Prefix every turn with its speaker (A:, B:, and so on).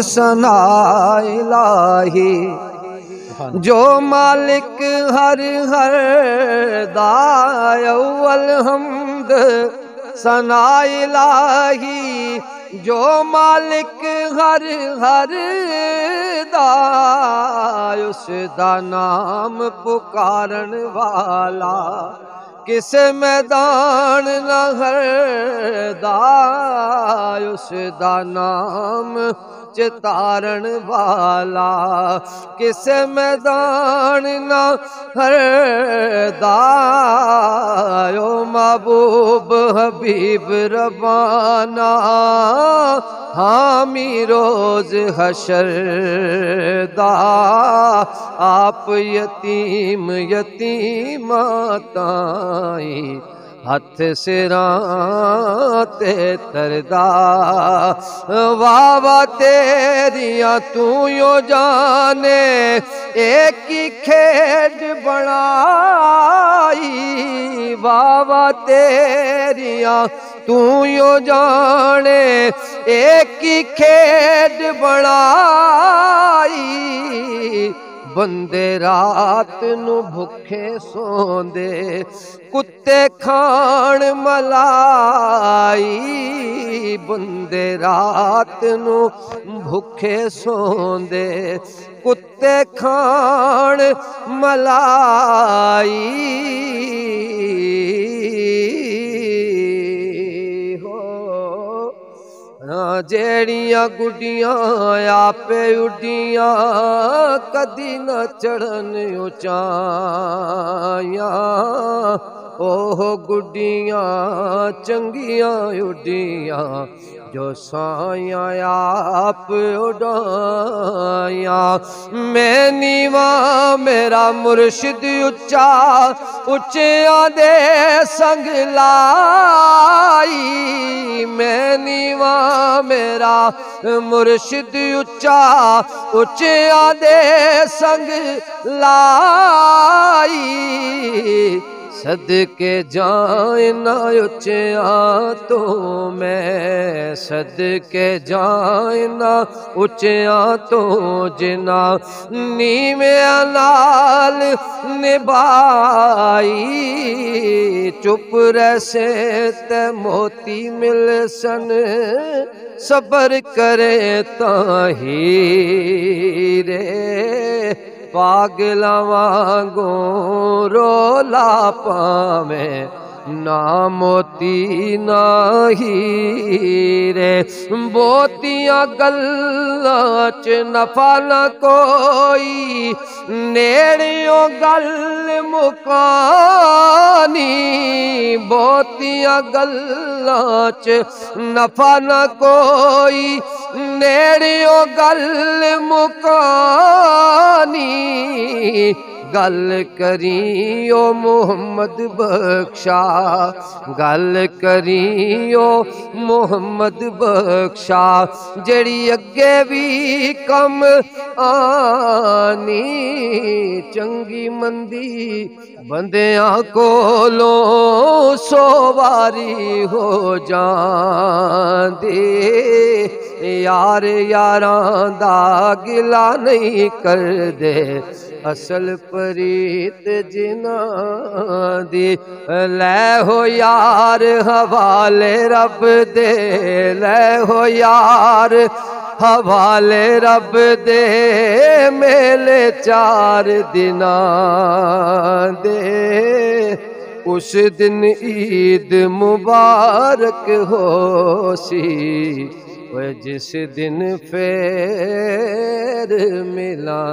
A: सना इलाही। जो मालिक हर हर दा अव्वल हमद सना इलाही। जो मालिक हर हर दा उस दा नाम पुकारन वाला। किस मैदान न हर दा उस दा नाम चितारण वाला। किस मैदान न हर दा ओ महबूब हबीब रबाना। हामी रोज हशर दा आप यतीम यतीमा ताई हथ सिरां ते तरदा। वाह वाह तेरिया तू यो जाने एक ही खेड बनाई। वाह वाह तेरिया तू यो जाने एक ही खेड बनाई। बंदे रात नू भुखे सोंदे कुत्ते खान मलाई। बंदे रात नू भुखे सोंदे कुत्ते खान मलाई। जेड़ियां गुडियां आपे उडियां कदी न चढ़न उचाया। ओह गुडियां चंगियां उडियां जो साया आप उड़ाया। मैं नीवा मेरा मुर्शिद उच्चा उच्चियां दे संग लाई। मैं नीवा मेरा मुर्शिद उच्चा उच्चियां दे संग लाई। सदके जाए ना उच्चिया तो मैं सदके जाए ना उच्चिया तो जिना नीविया नाल निभाई। चुप रहसे ते मोती मिल सन सबर करे ताही रे। पागला वांगो रोला पावे ना मोती ना हीरे। बोतियां गल्लां च नफा न कोई नेड़ियों गल मुकानी। बोतियां गल्लां च नफा न कोई नेड़ियों गल मुकानी। गल करी ओ मोहम्मद बख्शा गल करी ओ मोहम्मद बख्शा। जेड़ी अगे भी कम आनी चंगी मंदी बंदियां कोलों सोवारी हो जांदी। यार यारां दा गिला नहीं कर दे असल परीत जिन्हां दी। लै हो यार हवाले रब दे लै हो यार हवाले रब दे। मेले 4 दिनां दे उस दिन ईद मुबारक हो सी। जिस दिन फेर मिला।